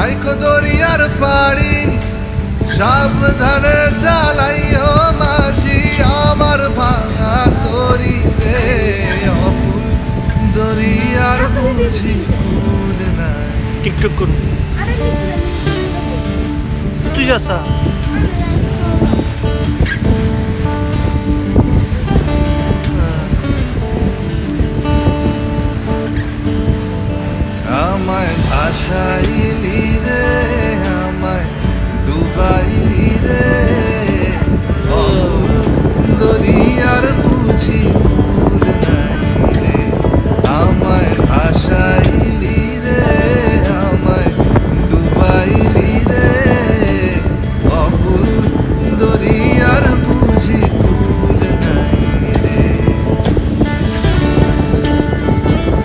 রাইখো দরিয়ার পাড়ি সাবধানে চালাইও মাঝি আমার ভাঙা তরি রে অকুল দরিয়ার বুঝি কুল নাই টিকটক করুন তুই আসা আমায় ভাষাই